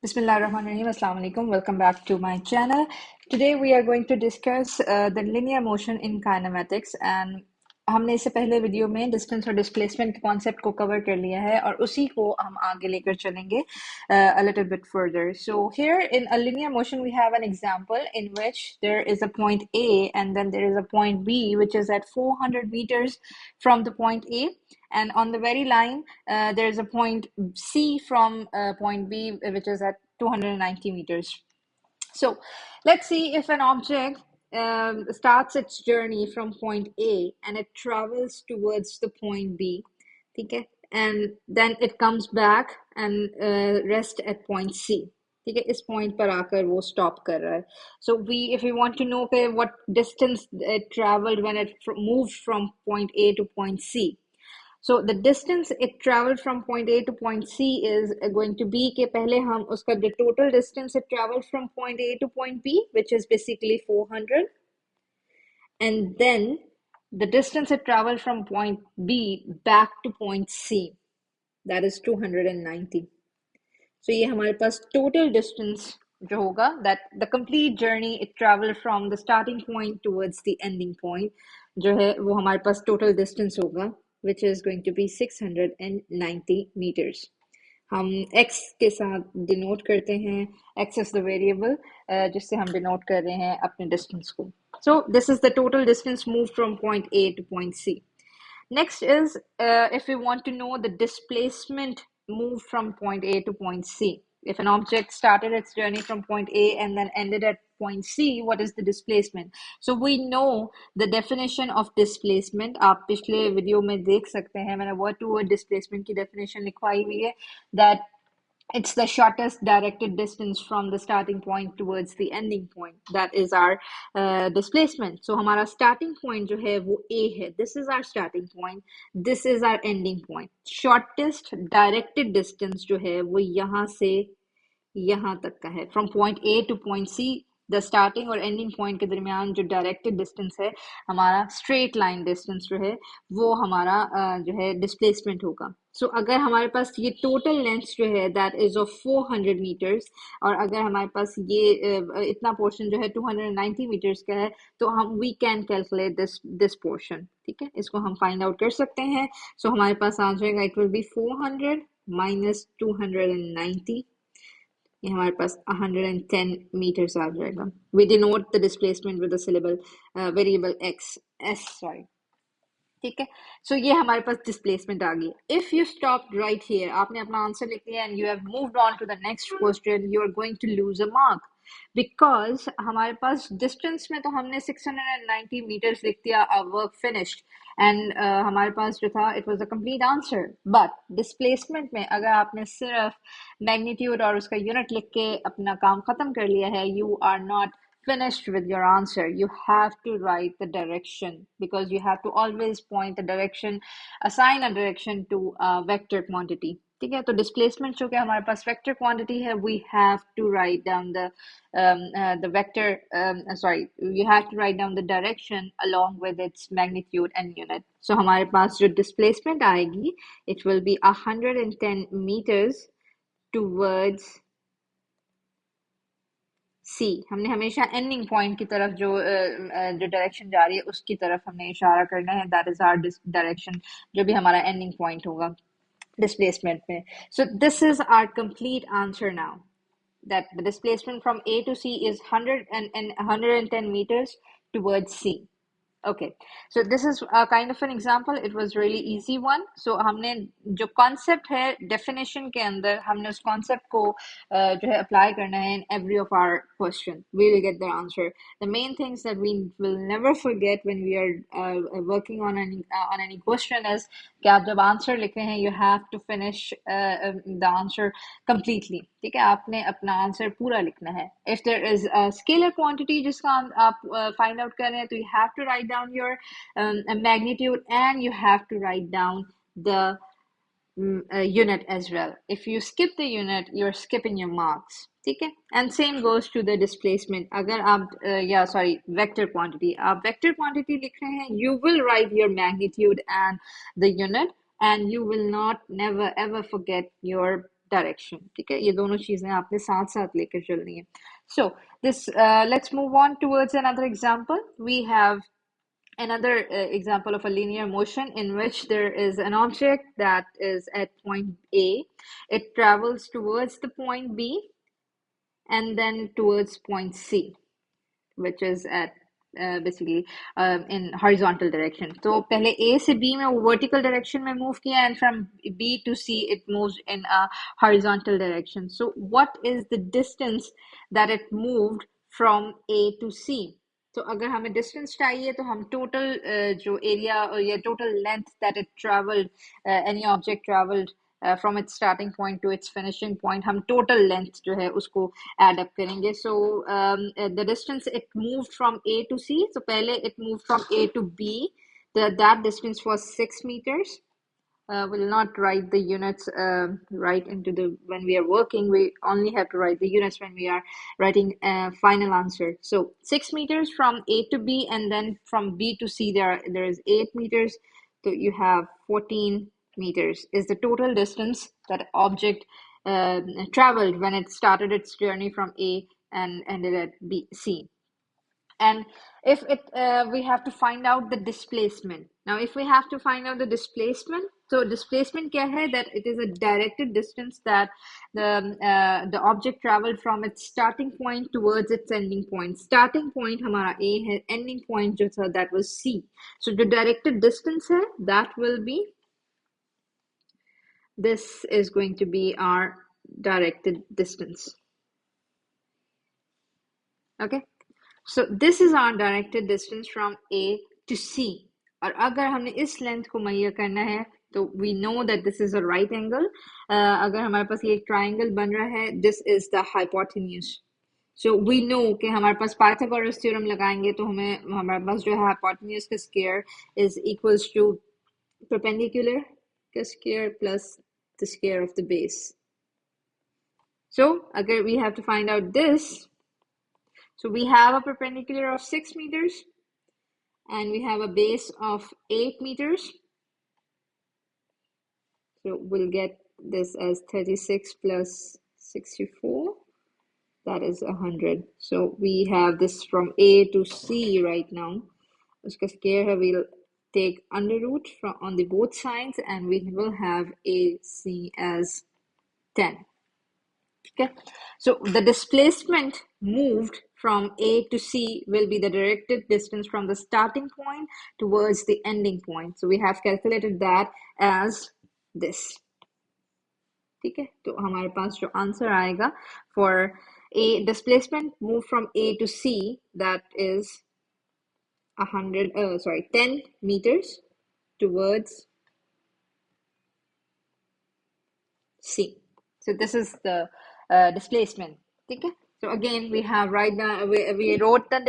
Bismillahirrahmanirrahim. Assalamu alaikum. Welcome back to my channel. Today we are going to discuss the linear motion in kinematics and हमने इससे पहले video में distance और displacement के concept को cover कर लिया है और उसी को हम आगे लेकर चलेंगे a little bit further. So here in a linear motion we have an example in which there is a point A and then there is a point B which is at 400 meters from the point A, and on the very line there is a point C from point B which is at 290 meters. So let's see if an object starts its journey from point A and it travels towards the point B, okay, and then it comes back and rest at point C. ठीक है, इस point पर आकर वो stop कर रहा है. So we if we want to know what distance it traveled when it moved from point A to point C. So the distance it traveled from point A to point C is going to be के पहले हम उसका the total distance it traveled from point A to point B, which is basically 400, and then the distance it traveled from point B back to point C, that is 290. So ये हमारे पास total distance जो होगा, that the complete journey it traveled from the starting point towards the ending point जो है वो हमारे पास total distance होगा, which is going to be 690 meters. हम x के साथ डिनोट करते हैं. x is the variable जिससे हम डिनोट कर रहे हैं अपने डिस्टेंस को. So this is the total distance moved from point A to point C. Next is if we want to know the displacement moved from point A to point C. If an object started its journey from point A and then ended at point C, what is the displacement? So we know the definition of displacement. आप पिछले video में देख सकते हैं, मैंने word to word displacement की definition लिखवाई हुई है, that it's the shortest directed distance from the starting point towards the ending point. That is our displacement. So हमारा starting point जो है वो A है. This is our starting point. This is our ending point. Shortest directed distance जो है वो यहाँ से यहाँ तक का है. From point A to point C, the starting और ending point के दरमियान जो directed distance है, हमारा straight line distance जो है वो हमारा जो है displacement होगा. So अगर हमारे पास ये total length जो है that is of 400 meters और अगर हमारे पास ये इतना portion जो है 290 meters का है, तो हम we can calculate this portion. ठीक है, इसको हम find out कर सकते हैं. So हमारे पास आ जाएगा it will be 400 minus 290. ये हमारे पास 110 meters आ जाएगा. We denote the displacement with the syllable variable x s, sorry. ठीक है, so ये हमारे पास displacement आ गई. If you stopped right here, आपने अपना आंसर लिख लिया and you have moved on to the next question, you are going to lose a mark because हमारे पास distance में तो हमने 690 meters लिख दिया, our work finished, and हमारे पास जो था it was a complete answer. But displacement में अगर आपने सिर्फ magnitude और उसका unit लिख के अपना काम खत्म कर लिया है, you are not finished with your answer. You have to write the direction because you have to always point the direction, assign a direction to a vector quantity. ठीक है, तो displacement जो कि हमारे पास vector quantity है, we have to write down the vector, sorry, you have to write down the direction along with its magnitude and unit. So हमारे पास जो displacement आएगी, it will be 110 meters towards C. हमने हमेशा ending point की तरफ जो direction जा रही है उसकी तरफ हमने इशारा करना है. That is our direction जो भी हमारा ending point होगा displacement में. So this is our complete answer now, that the displacement from A to C is 110 meters towards C. Okay, so this is a kind of an example. It was really easy one. So हमने जो concept है definition के अंदर हमने उस concept को जो है apply करना है in every of our question. We will get the answer. The main things that we will never forget when we are working on any question is कि आप जब answer लिख रहे हैं, you have to finish the answer completely. ठीक है, आपने अपना आंसर पूरा लिखना है. If there is a scalar quantity जिसका आप find out कर रहे हैं, तो you have to write down your magnitude and you have to write down the unit as well. If you skip the unit, you're skipping your marks. ठीक है, and same goes to the displacement. अगर आप vector quantity, आप vector quantity लिख रहे हैं, you will write your magnitude and the unit, and you will not never ever forget your direction, ठीक है, ये दोनों चीजें आपने साथ साथ लेकर चलनी है. So this let's move on towards another example. We have another example of a linear motion in which there is an object that is at point A. It travels towards the point B and then towards point C, which is at basically in horizontal direction. So पहले A से B में वो vertical direction में move किया, and from B to C it moves in a horizontal direction. So what is the distance that it moved from A to C? तो अगर हमें distance चाहिए तो हम टोटल जो एरिया या total length that it travelled, any object travelled from its starting point to its finishing point, हम total length जो है उसको एड अप करेंगे. So the distance it move from A to C, तो पहले it move from A to B, that distance was 6 meters. Will not write the units right into the when we are working. We only have to write the units when we are writing a final answer. So 6 meters from A to B, and then from B to C there is 8 meters. So you have 14 meters is the total distance that object traveled when it started its journey from A and ended at B C. And if it we have to find out the displacement. Now if we have to find out the displacement, so displacement क्या है, that it is a directed distance that the object traveled from its starting point towards its ending point. Starting point हमारा A है, ending point जो था that was C. So the directed distance है, that will be, this is going to be our directed distance. Okay, so this is our directed distance from A to C. और अगर हमने इस length को major करना है तो we know that this is a right angle. अगर हमारे पास ये एक triangle बन रहा है, this is the hypotenuse. So we know कि हमारे पास Pythagoras theorem लगाएंगे तो हमें हमारे पास जो है hypotenuse का square is equals to perpendicular का square plus the square of the base. So अगर we have to find out this, so we have a perpendicular of 6 meters and we have a base of 8 meters. So we'll get this as 36 plus 64, that is 100. So we have this from A to C right now. Uska square hai, we'll take under root from on the both sides and we will have AC as 10. Okay, so the displacement moved from A to C will be the directed distance from the starting point towards the ending point. So we have calculated that as this. ठीक है, तो हमारे पास जो answer आएगा for a displacement move from A to C, that is 10 meters towards C. So this is the displacement. Okay. So again, we have right now we wrote the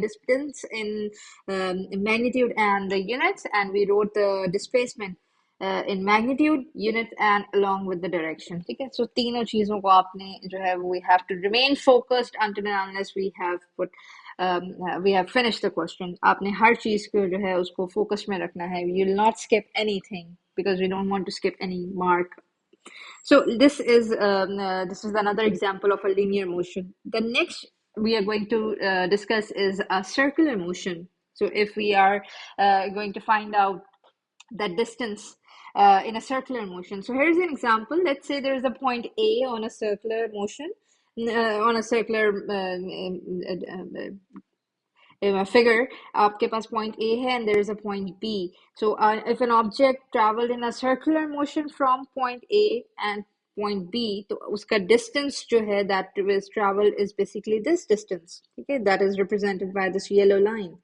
distance in magnitude and the units, and we wrote the displacement in magnitude, units, and along with the direction. Okay. So तीनों चीजों को आपने जो है we have to remain focused until and unless we have finished the question. आपने हर चीज को जो है उसको focus में रखना है. You will not skip anything because we don't want to skip any mark. So this is another example of a linear motion. The next we are going to discuss is a circular motion. So if we are going to find out the distance in a circular motion. So here's an example. Let's say there is a point A on a circular motion, on a circular figure. आपके पास point A है and there is a point B. So if an object traveled in a circular motion from point A and point B, तो उसका distance जो है that is traveled is basically this distance. ठीक है, that is represented by this yellow line.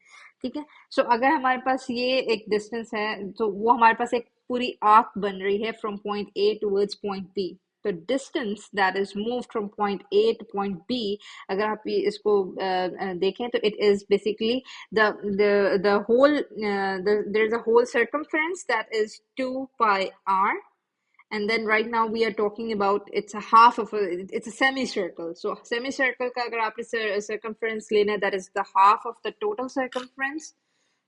ठीक है, so अगर हमारे पास ये एक distance है तो वो हमारे पास एक पूरी arc बन रही है from point A towards point B. The distance that is moved from point A to point B, अगर आप इसको देखें तो it is basically the whole there's a whole circumference that is 2 pi r, and then right now we are talking about it's a half of it's a semicircle. So semicircle का अगर आप circumference लेना, that is the half of the total circumference.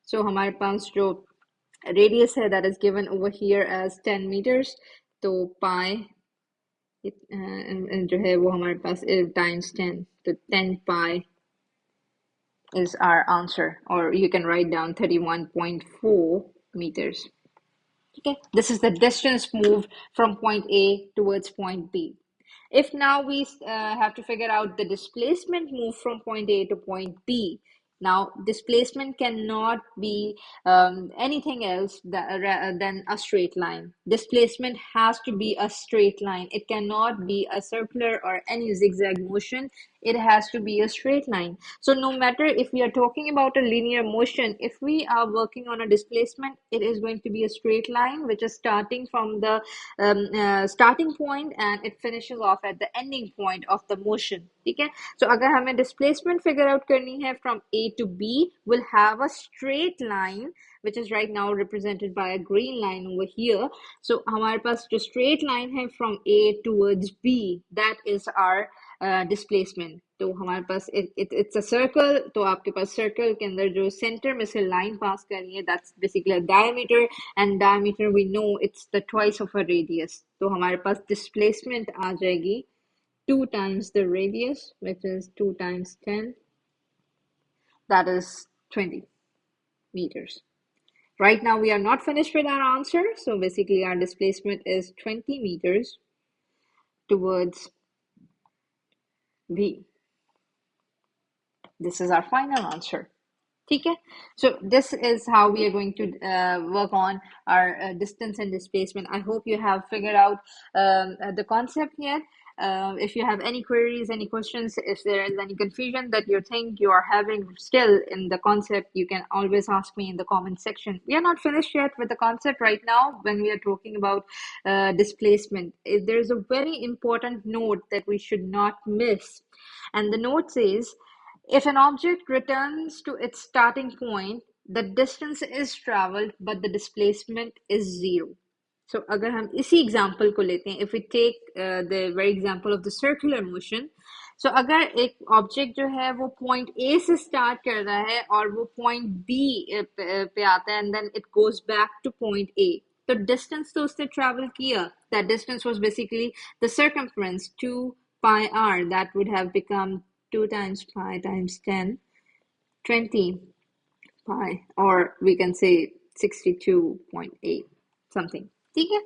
So हमारे पास जो radius है that is given over here as 10 meters, तो pi जो है वो हमारे पास टाइम्स 10, तो 10 pi is our answer, or you can write down 31.4 meters. Okay, this is the distance moved from point A towards point B. If now we have to figure out the displacement moved from point A to point B, now displacement cannot be anything else than a straight line. Displacement has to be a straight line. It cannot be a circular or any zigzag motion. It has to be a straight line. So no matter if we are talking about a linear motion, if we are working on a displacement, it is going to be a straight line which is starting from the starting point and it finishes off at the ending point of the motion. ठीक है, so अगर हमें displacement figure out करनी है from A to B, we'll have a straight line which is right now represented by a green line over here. So हमारे पास जो straight line है from A towards B, that is our displacement. तो हमारे पास it's a circle, तो आपके पास circle के अंदर जो सेंटर में से लाइन पास कर रही है, that's basically diameter, and diameter we know it's the twice of a radius. तो हमारे पास डिस्प्लेसमेंट आ जाएगी 2 times the radius, which is 2 times 10, that is 20 meters. Right now we are not finished with our answer, so basically our displacement is 20 meters towards B. This is our final answer. Okay, so this is how we are going to work on our distance and displacement. I hope you have figured out the concept here. If you have any queries, any questions, if there is any confusion that you think you are having still in the concept, you can always ask me in the comment section. We are not finished yet with the concept right now when we are talking about displacement. There is a very important note that we should not miss, and the note says, if an object returns to its starting point, the distance is traveled, but the displacement is zero. So अगर हम इसी example को लेते हैं, if we take the very example of the circular motion, so अगर एक object जो है वो point A से start कर रहा है और वो point B पे आता है, and then it goes back to point A, तो distance तो उसने travel किया. That distance was basically the circumference 2 pi r. That would have become 2 times pi times 10, 20 pi, or we can say 62.8 something. ठीक है,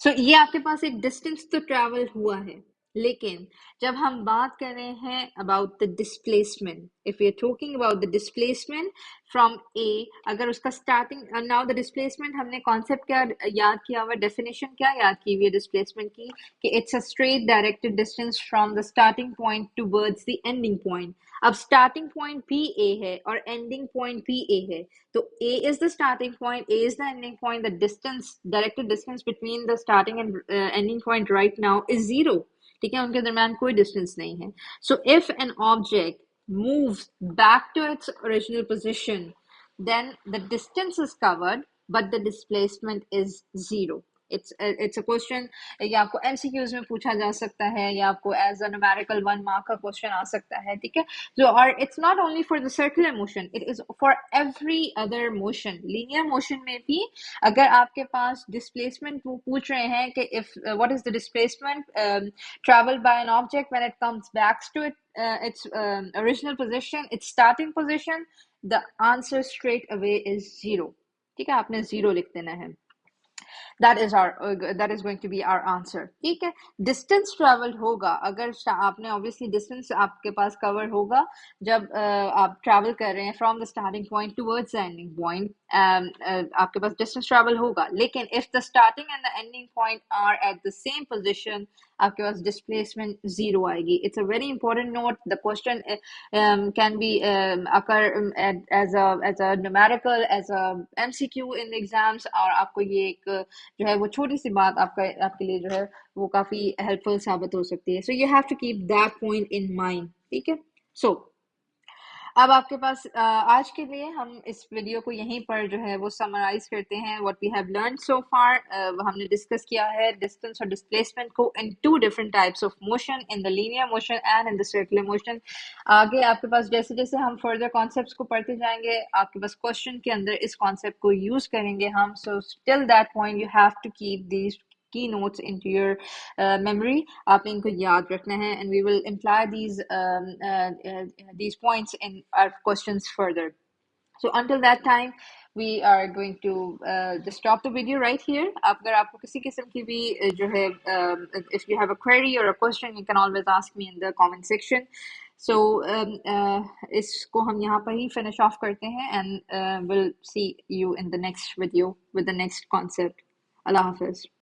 so ये आपके पास एक distance तो travel हुआ है, लेकिन जब हम बात कर रहे हैं about the displacement, if we are talking about the displacement from A, अगर उसका starting, now the displacement हमने concept क्या याद किया हुआ, definition क्या याद की हुई है displacement की, कि it's a straight directed distance from the starting point towards the ending point. अब starting point भी A है और ending point भी A है, तो A is the starting point, A is the ending point. The distance, directed distance between the starting and ending point right now is zero. ठीक है, उनके दरम्यान कोई distance नहीं है. So if an object moves back to its original position, then the distance is covered, but the displacement is zero. It's a question, या आपको MCQs में पूछा जा सकता है, या आपको as a numerical 1 mark का question आ सकता है. ठीक है, so or it's not only for the circular motion, it is for every other motion. Linear motion में भी अगर आपके पास displacement वो पूछ रहे हैं कि if what is the displacement traveled by an object when it comes back to its original position, its starting position, the answer straight away is zero. ठीक है, आपने zero लिख देना है. that is going to be our answer. ठीक है, distance traveled होगा, अगर आपने obviously distance आपके पास cover होगा जब आप travel कर रहे हैं from the starting point towards the ending point, आपके पास distance travel होगा, लेकिन if the starting and the ending point are at the same position, आपके पास displacement zero आएगी. It's a very important note. The question can be occur as a numerical, as a MCQ in the exams, और आपको ये एक जो है वो छोटी सी बात आपके लिए जो है वो काफी हेल्पफुल साबित हो सकती है. So you have to keep that point in mind. ठीक है, so अब आपके पास आज के लिए हम इस वीडियो को यहीं पर जो है वो समराइज करते हैं. What we have learn so far, हमने डिस्कस किया है डिस्टेंस और डिस्प्लेसमेंट को in 2 different types of motion, in the linear motion and in the circular motion. आगे आपके पास जैसे जैसे हम फर्दर कॉन्सेप्ट्स को पढ़ते जाएंगे, आपके पास क्वेश्चन के अंदर इस कॉन्सेप्ट को यूज करेंगे हम. So till that point you have to key notes into your memory. आप इनको याद रखना है, and we will imply these points in our questions further. So until that time, we are going to just stop the video right here. अगर आपको किसी किस्म की भी जो है, if you have a query or a question, you can always ask me in the comment section. So इसको हम यहाँ पर ही finish off करते हैं, and we'll see you in the next video with the next concept. Allah Hafiz.